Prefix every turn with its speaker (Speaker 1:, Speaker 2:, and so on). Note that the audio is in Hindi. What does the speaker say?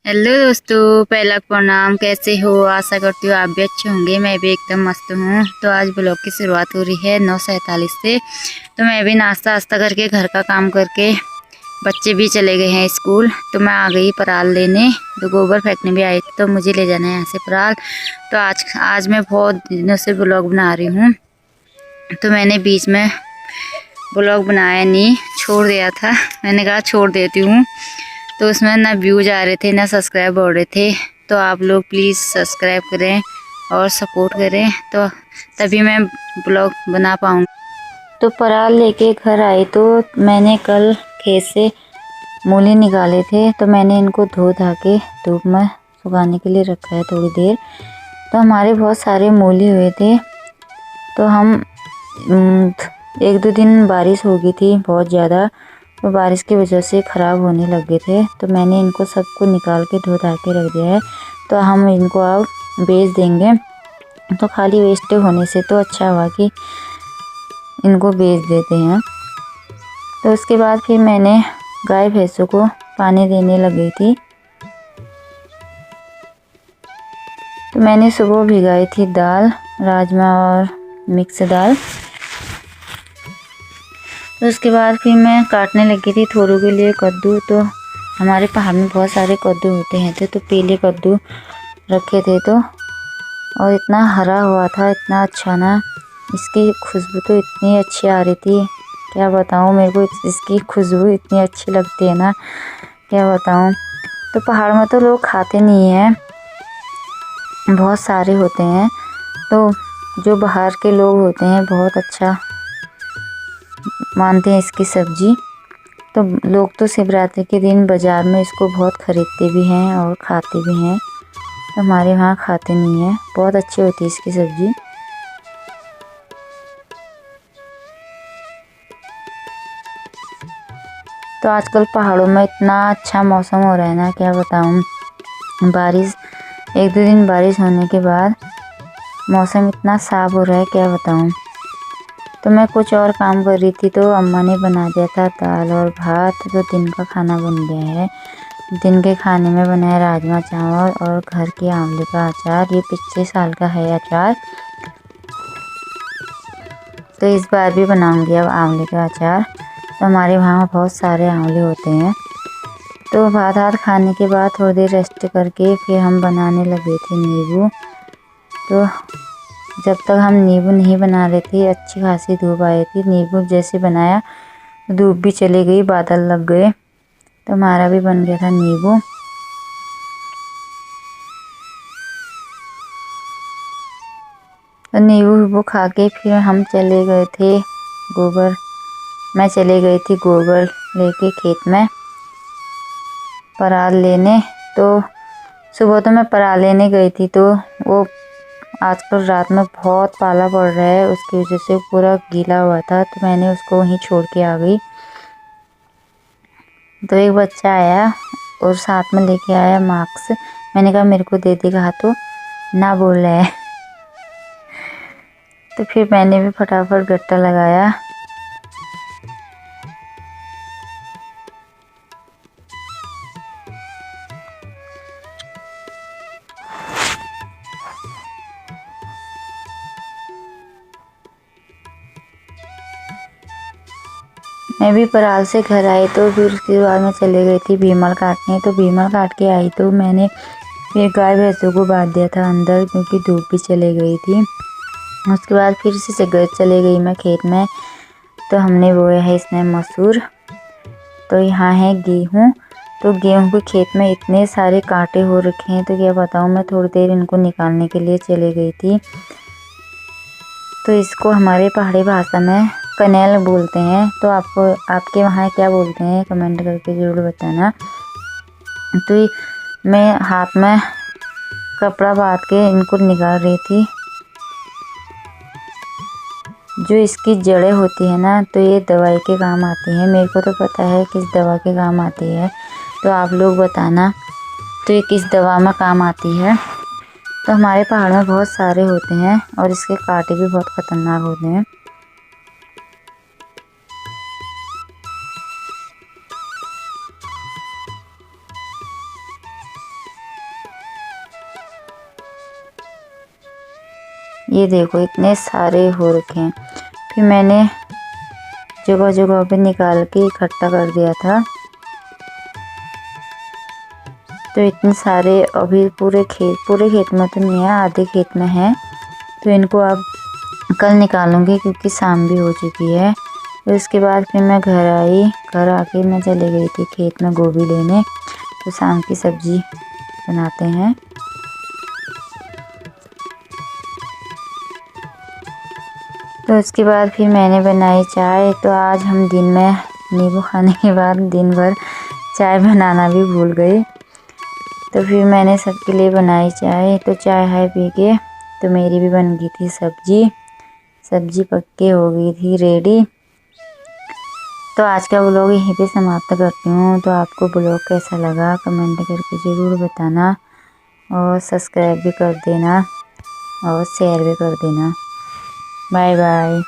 Speaker 1: हेलो दोस्तों, पहला प्रणाम। कैसे हो? आशा करती हूँ आप भी अच्छे होंगे। मैं भी एकदम मस्त हूँ। तो आज ब्लॉग की शुरुआत हो रही है 9:47 से। तो मैं भी नाश्ता वास्ता करके घर का काम करके, बच्चे भी चले गए हैं स्कूल, तो मैं आ गई पराल लेने। तो गोबर फेंकने भी आई थी, तो मुझे ले जाना है यहाँ से पराल। तो आज मैं बहुत दिनों से ब्लॉग बना रही हूँ, तो मैंने बीच में ब्लॉग बनाया नहीं, छोड़ दिया था। मैंने कहा छोड़ देती हूँ। तो उसमें ना व्यूज आ रहे थे ना सब्सक्राइब हो रहे थे। तो आप लोग प्लीज़ सब्सक्राइब करें और सपोर्ट करें, तो तभी मैं ब्लॉग बना पाऊँगी। तो पराल लेके घर आई, तो मैंने कल खेत से मूली निकाले थे, तो मैंने इनको धो धा के धूप में सुखाने के लिए रखा है थोड़ी देर। तो हमारे बहुत सारे मूली हुए थे। तो हम 1-2 दिन बारिश हो गई थी बहुत ज़्यादा, तो बारिश की वजह से ख़राब होने लग गए थे। तो मैंने इनको सबको निकाल के धो धा के रख दिया है। तो हम इनको अब बेच देंगे। तो खाली वेस्ट होने से तो अच्छा हुआ कि इनको बेच देते हैं। तो उसके बाद फिर मैंने गाय भैंसों को पानी देने लग गई थी। तो मैंने सुबह भिगाई थी दाल, राजमा और मिक्स दाल। तो उसके बाद फिर मैं काटने लगी थी थोड़ों के लिए कद्दू। तो हमारे पहाड़ में बहुत सारे कद्दू होते हैं तो पीले कद्दू रखे थे। तो और इतना हरा हुआ था, इतना अच्छा ना, इसकी खुशबू तो इतनी अच्छी आ रही थी, क्या बताऊँ। मेरे को इसकी खुशबू इतनी अच्छी लगती है ना, क्या बताऊँ। तो पहाड़ में तो लोग खाते नहीं हैं, बहुत सारे होते हैं। तो जो बाहर के लोग होते हैं बहुत अच्छा मानते हैं इसकी सब्जी। तो लोग तो शिवरात्रि के दिन बाज़ार में इसको बहुत ख़रीदते भी हैं और खाते भी हैं। तो हमारे वहाँ खाते नहीं हैं। बहुत अच्छी होती है इसकी सब्ज़ी। तो आजकल पहाड़ों में इतना अच्छा मौसम हो रहा है ना, क्या बताऊँ। बारिश 1-2 दिन बारिश होने के बाद मौसम इतना साफ़ हो रहा है, क्या बताऊँ। तो मैं कुछ और काम कर रही थी, तो अम्मा ने बना दिया था दाल और भात। तो दिन का खाना बन गया है। दिन के खाने में बनाया राजमा चावल और घर के आंवले का अचार। ये पिछले साल का है अचार, तो इस बार भी बनाऊंगी अब आंवले का अचार। तो हमारे वहाँ बहुत सारे आंवले होते हैं। तो भात हाथ खाने के बाद थोड़ी देर रेस्ट करके फिर हम बनाने लगे थे नींबू। तो जब तक हम नींबू नहीं बना रहे थे, अच्छी खासी धूप आई थी। नींबू जैसे बनाया धूप भी चली गई, बादल लग गए, तो हमारा भी बन गया था नींबू। तो नींबू खा के फिर हम चले गए थे गोबर मैं चले गई थी गोबर लेके खेत में पराल लेने। तो सुबह तो मैं पराल लेने गई थी, तो वो आजकल रात में बहुत पाला पड़ रहा है, उसकी वजह से पूरा गीला हुआ था। तो मैंने उसको वहीं छोड़ के आ गई। तो एक बच्चा आया और साथ में लेके आया मास्क। मैंने कहा मेरे को दे देगा, तो ना बोल रहा है। तो फिर मैंने भी फटाफट गट्टा लगाया। मैं भी पराल से घर आई, तो फिर उसके बाद मैं चले गई थी भीमल काटने। तो भीमल काट के आई, तो मैंने फिर गाय भैंसों को बांध दिया था अंदर, क्योंकि धूप भी चले गई थी। उसके बाद फिर से चले गई मैं खेत में। तो हमने बोया है इसमें मसूर। तो यहाँ है गेहूँ। तो गेहूँ के खेत में इतने सारे कांटे हो रखे हैं, तो क्या बताऊँ। मैं थोड़ी देर इनको निकालने के लिए चली गई थी। तो इसको हमारे पहाड़ी भाषा में कनेल बोलते हैं। तो आपको आपके वहाँ क्या बोलते हैं कमेंट करके ज़रूर बताना। तो मैं हाथ में कपड़ा बांध के इनको निकाल रही थी। जो इसकी जड़ें होती है ना, तो ये दवाई के काम आती है। मेरे को तो पता है किस दवा के काम आती है, तो आप लोग बताना तो ये किस दवा में काम आती है। तो हमारे पहाड़ में बहुत सारे होते हैं और इसके कांटे भी बहुत ख़तरनाक होते हैं। ये देखो इतने सारे हो रखे हैं। फिर मैंने जगह जगह पे निकाल के इकट्ठा कर दिया था। तो इतने सारे अभी पूरे खेत में तो नहीं है, आधे खेत में है। तो इनको अब कल निकालूंगी क्योंकि शाम भी हो चुकी है। तो इसके बाद फिर मैं घर आई। घर आके मैं चले गई थी खेत में गोभी लेने। तो शाम की सब्जी बनाते हैं। तो उसके बाद फिर मैंने बनाई चाय। तो आज हम दिन में नींबू खाने के बाद दिन भर चाय बनाना भी भूल गए। तो फिर मैंने सबके लिए बनाई चाय। तो चाय हाय पी के तो मेरी भी बन गई थी सब्जी पक के हो गई थी रेडी। तो आज का व्लॉग यहीं पे समाप्त करती हूँ। तो आपको व्लॉग कैसा लगा कमेंट करके ज़रूर बताना, और सब्सक्राइब भी कर देना और शेयर भी कर देना। Bye bye.